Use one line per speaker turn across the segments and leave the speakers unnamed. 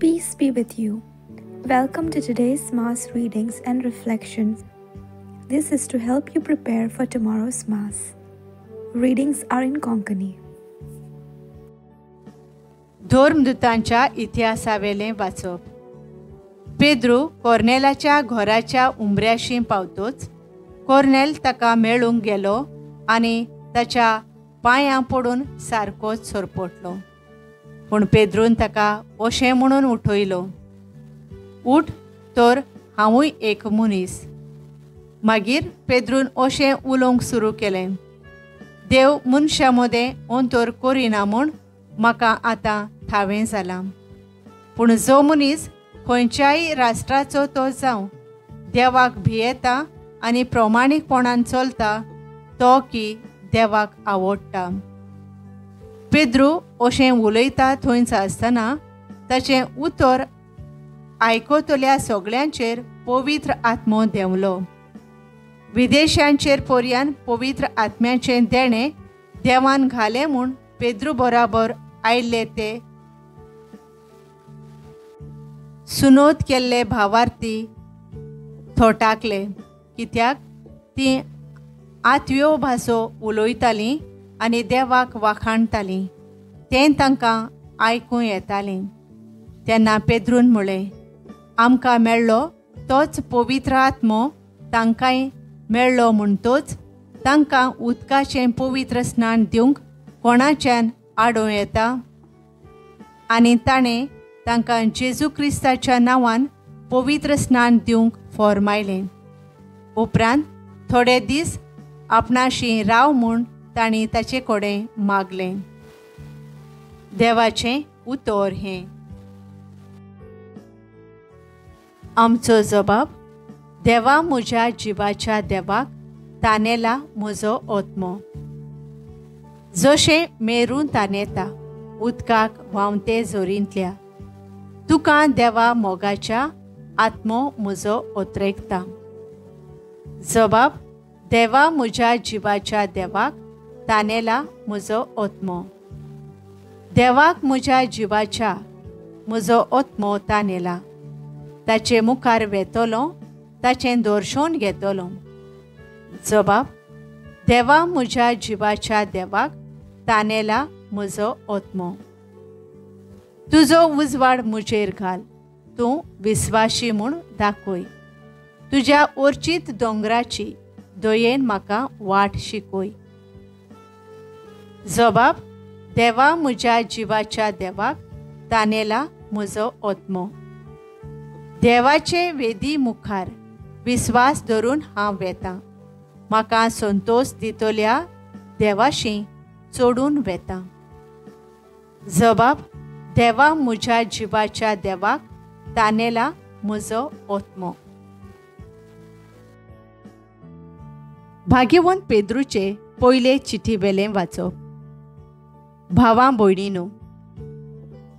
Peace be with you. Welcome to today's Mass readings and reflections. This is to help you prepare for tomorrow's Mass. Readings are in Konkani.
धर्मदूतांच्या इतिहासावेलें वाचप. पेद्रू कोर्नेलाच्या घराच्या उंबऱ्याशी पावतोच कोर्नेल ताका मेळूंक गेलो आनी ताच्या पांयां पडून सारकोच सरपटलो. पूण पेद्रून ताका अशें म्हणून उठयलो, उठ तर हांवूय एक मनीस. मागीर पेद्रून अशें उलोवंक सुरू केलें, देव मनशा मदें अंतर करिना म्हूण म्हाका आतां थावें जालां. पूण जो मनीस खंयच्याय राष्ट्राचो तो जावं देवाक भियेता आनी प्रमाणीकपणान चलता तो की देवाक आवडटा. पेद्रू अशें उलयता थंयच आसतना ताचें उतर आयकतल्या सगळ्यांचेर पवित्र आत्मो देंवलो. विदेशांचेर पर्यान पवित्र आत्म्याचें देणें देवान घालें म्हूण पेद्रू बराबर आयिल्ले ते सुनोद केल्ले भावार्थी थोटाकले, कित्याक तीं आत्व्यो भासो उलयतालीं आनी देवाक वाखाणटालीं. तें तांकां आयकूं येतालें. तेन्ना पेद्रून म्हळें, आमकां मेळ्ळो तोच पवित्र आत्मो तांकांय मेळ्ळो म्हणटच तांकां उदकाचें पवित्र स्नान दिवंक कोणाच्यान आडों येता. आनी ताणें तांकां जेजू क्रिस्ताच्या नांवान पवित्र स्नान दिवंक फॉर्मायलें. उपरांत थोडे दीस आपणाशी राव म्हूण तांणी ताचे कडेन मागलें. देवाचें उतर हें. आमचो जबाब. देवा म्हज्या जिवाच्या देवाक तानेला म्हजो आत्मो. जशें मेरून तानेता उदकाक व्हांवते झरींतल्या, तुका देवा मोगाच्या आत्मो म्हजो ओतरेकता. जबाब. देवा म्हज्या जिवाच्या देवाक तानेला म्हजो आत्मो. देवाक म्हज्या जिवाच्या म्हजो आत्मो तानेला. ताचे मुखार वेतलो, ताचें दर्शन घेतलो. जबाब. देवा म्हज्या जिवाच्या देवाक तानेला म्हजो आत्मो. तुजो उजवाड म्हजेर घाल, तूं विस्वाशी म्हूण दाखय. तुज्या ओर्चीत दोंगराची दयेन म्हाका वाट शिकय. जबाब. देवा म्हज्या जिवाच्या देवाक तानेला म्हजो आत्मो. देवाचे वेदी मुखार विस्वास धरून हांव वेतां. म्हाका संतोश दितल्या देवाशी चोडून वेतां. जबाब. देवा म्हज्या जिवाच्या देवाक तानेला म्हजो आत्मो. भाग्यवंत पेद्रूचे पयले चिठी वेलें वाचप. भावां भयणीनो,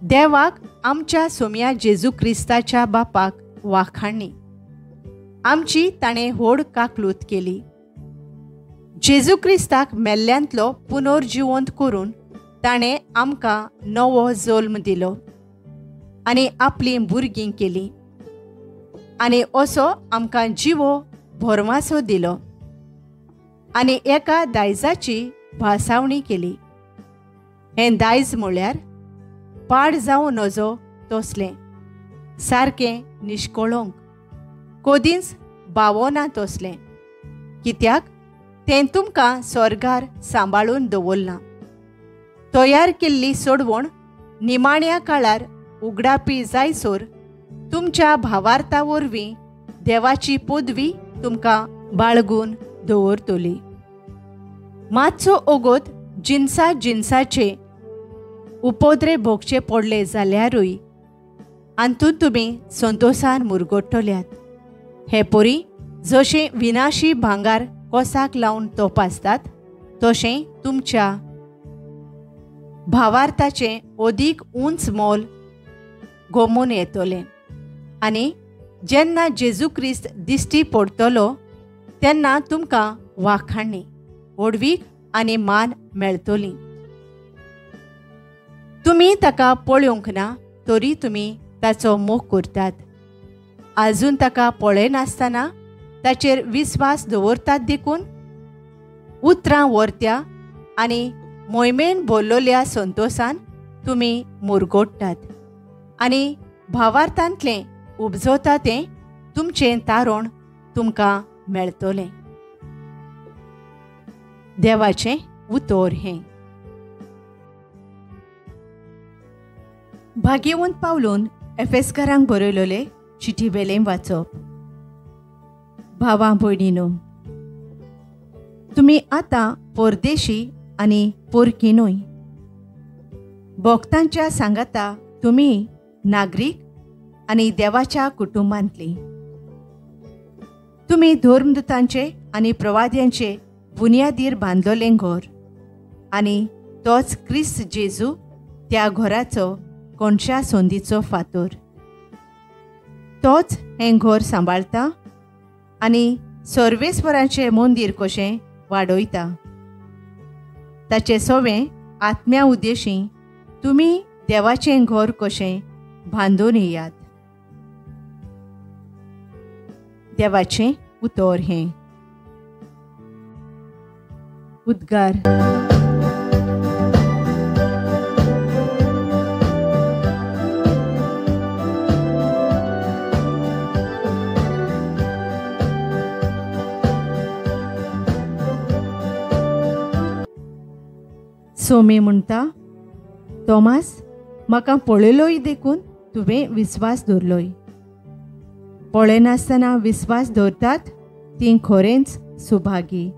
देवाक आमच्या सोम्या जेजू क्रिस्ताच्या बापाक वाखाणणी. आमची ताणें व्हड काकलूत केली. जेजू क्रिस्ताक मेल्ल्यांतलो पुनर्जिवंत करून ताणें आमकां नवो जल्म दिलो आनी आपलीं भुरगीं केलीं आनी असो आमकां जिवो भरमासो दिलो आनी एका दायजाची भासावणी केली. हें दायज म्हळ्यार पाड जावं नजो तसलें, सारकें निश्कळोंक, कोदींच बावोना तसलें, कित्याक तें तुमकां स्वर्गार सांबाळून दवरलां. तयार केल्ली सोडवण निमाण्या काळार उगडापी जायसर तुमच्या भावार्था वरवीं देवाची पदवी तुमकां बाळगून दवरतली. मातसो ओगोद जिन्साचे उपद्रे भोगचे पडले जाल्यारूय हातूंत तुमी संतोशान मुरगोडटल्यात. हे परी जशें विनाशी भांगार कोसाक लावन तपासतात तशें तुमच्या भावार्थाचें अदीक उंच मोल घोमून येतलें आनी जेन्ना जेजू क्रिस्त दिश्टी पडटलो तेन्ना तुमकां वाखाणणी, ओडवीक आनी मान मेळटली. तुमी ताका पळोवंक ना तरी तुमी ताचो मोग करतात. आजून ताका पळयनासतना ताचेर विस्वास दवरतात देखून. उतरां व्हरत्या आनी मोहिमेन भरलोल्या संतोशान तुमी मुरगोडटात आनी भावार्थांतलें उपजवता तें तुमचें तारण तुमकां मेळटलें. देवाचें उतर हें. भाग्यवंत पावलून एफेसकारांक बरयलोले चिठी वेलें वाचप. भावां भयणीनो, तुमी आतां परदेशी आनी परकिनूय भोगतांच्या सांगाता तुमी नागरीक आनी देवाच्या कुटुंबांतलीं. तुमी धर्मदुतांचे आनी प्रवाद्यांचे बुनयादीर बांदलोलें घर आनी तोच क्रिस्त जेजू त्या घराचो कोणच्या सोंदीचो फातर. तोच हें घर सांबाळटा आनी सर्वेस्वराचें मंदीर कशें वाडयता. ताचे सवें आत्म्या उद्देशी तुमी देवाचें घर कशें बांदून येयात. देवाचें उतर हें. उद्गार. सोमी म्हणटा, तोमास, म्हाका पळयलोय देखून तुवें विस्वास दवरलोय. पळयनासतना विस्वास दवरतात तीं खरेंच सुभागी.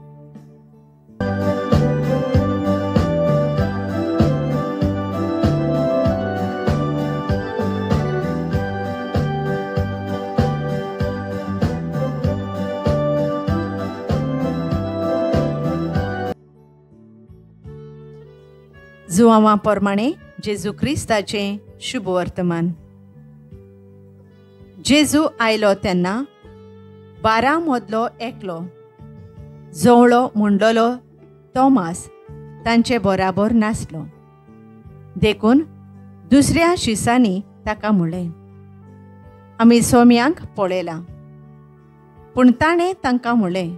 जुआंवा प्रमाणे जेजू क्रिस्ताचें शुभ वर्तमान. जेजू आयलो तेन्ना 12 मदलो एकलो जवळो म्हणलोलो तोमास तांचे बराबर नासलो. देखून दुसऱ्या शिसांनी ताका म्हणलें, आमी सोम्यांक पळयलां. पूण ताणें तांकां म्हणलें,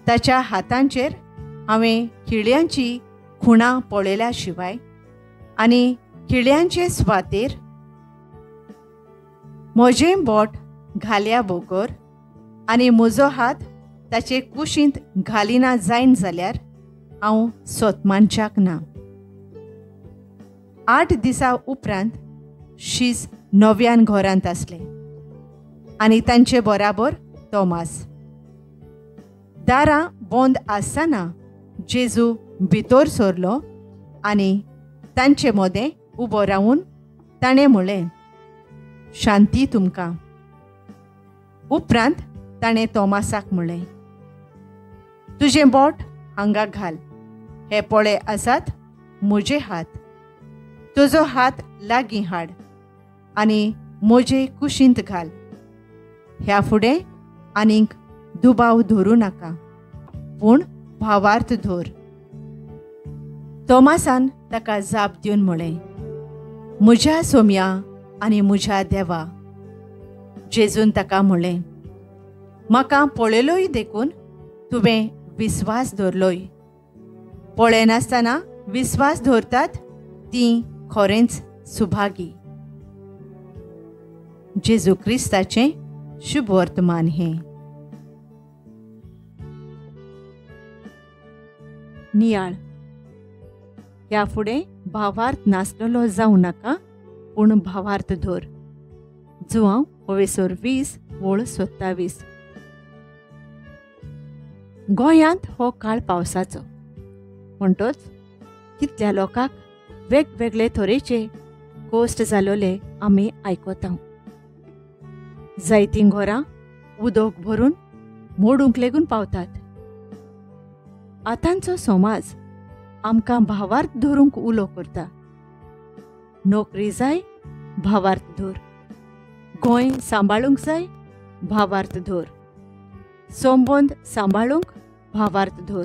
ताच्या हातांचेर हांवें खिळ्यांची खुणां पळयल्या शिवाय आनी खिळ्यांचे सुवातेर म्हजें बोट घाल्या बगर आनी म्हजो हात ताचे कुशींत घालिना जायन जाल्यार हांव सोतमानच्याक ना. 8 दिसां उपरांत शीस नव्यान घरांत आसलें आनी तांचे बराबर तोमास. दारां बंद आसतना जेजू भितर सरलो आनी तांचे मदें उबो रावन ताणें म्हणलें, शांती तुमकां. उपरांत ताणें तोमासाक म्हणलें, तुजें बोट हांगा घाल. हे पळय आसात म्हजे हात. तुजो हात लागीं हाड आनी म्हजे कुशींत घाल. ह्या फुडें आनीक दुबाव धरूं नाका, पूण भावार्थ धर. तोमासान ताका जाप दिवन म्हणलें, म्हज्या सोम्या आनी म्हज्या देवा. जेजून ताका म्हणलें, म्हाका पळयलोय देखून तुवें विस्वास दवरलोय. पळयनासतना विस्वास दवरतात तीं खरेंच सुभागी. जेजू क्रिस्ताचें शुभ वर्तमान हें. नियाळ. ह्या फुडें भावार्थ नासलेलो जावं नाका, पूण भावार्थ धर. जुआंव 20:20-27. गोंयांत हो काळ पावसाचो. म्हणटच कितल्या लोकांक वेगवेगळे तरेचे गोश्ट जालोले आमी आयकतां. जायतीं घरां उदक भरून मोडूंक लेगून पावतात. आतांचो समाज आमकां भावार्थ धरूंक उलो करता. नोकरी जाय, भावार्थ धर. गोंय सांबाळूंक जाय, भावार्थ धर. संबंद सांबाळूंक भावार्थ धर.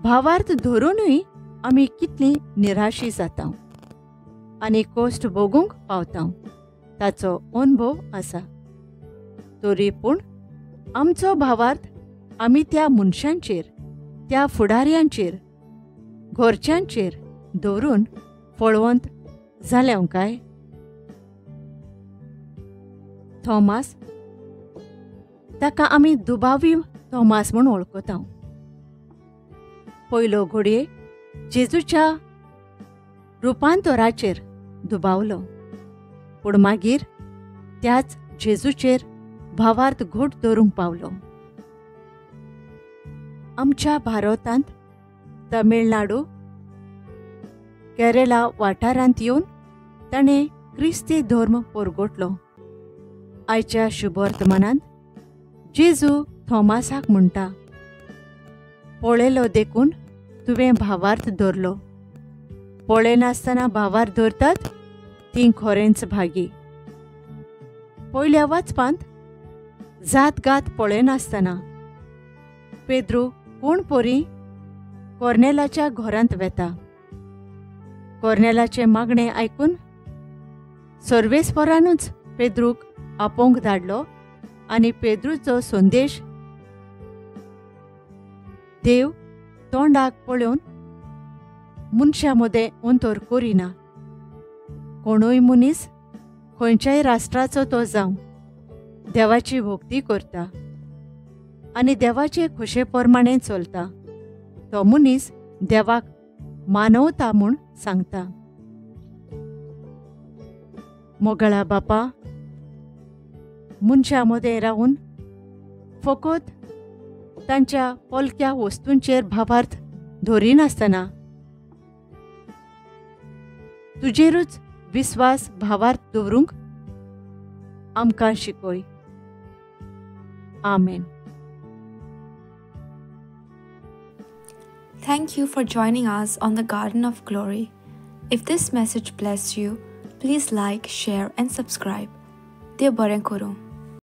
भावार्थ धरूनय आमी कितलीं निराशी जाता आनी कोस्ट भोगूंक पावता ताचो अनुभव आसा. तरी पूण आमचो भावार्थ आमी त्या मनशांचेर, त्या फुडाऱ्यांचेर, घरच्यांचेर दवरून फळवंत जाल्यांव काय? थॉमास, ताका आमी दुबावी थॉमास म्हूण वळखता. पयलो घडये जेजूच्या रुपांतराचेर दुबावलो, पूण मागीर त्याच जेजूचेर भावार्थ घोट धरूंक पावलो. आमच्या भारतांत तमिळनाडू, केरला वाठारांत येवन ताणें क्रिस्ती धर्म परगटलो. आयच्या शुभवर्तमानांत जेजू थॉमासाक म्हणटा, पळयलो देखून तुवें भावार्थ धरलो. पळयनासतना भावार्थ धरतात तीं खरेंच भागी. पयल्या वाचपांत जात पळयनासतना पेद्रू कोण परी कोर्नेलाच्या घरांत वेता. कोर्नेलाचें मागणें आयकून सर्वेस्परानूच पेद्रूक आपोवंक धाडलो आनी पेद्रूचो संदेश देव तोंडाक पळोवन मनशां मदें अंतर करिना. कोणूय मनीस खंयच्याय राष्ट्राचो तो जावं देवाची भक्ती करता आनी देवाचे खुशे प्रमाणें चलता, तो मनीस देवाक मानवता म्हूण सांगता. मोगळा बापा मनशां मदें रावन फकत तांच्या पलक्या वस्तूंचेर भावार्थ धरिनासतना तुजेरूच विस्वास भावार्थ दवरूंक आमकां शिकय. आमेन.
Thank you for joining us on the Garden of Glory. If this message blessed you, please like, share and subscribe. Dev baren koro.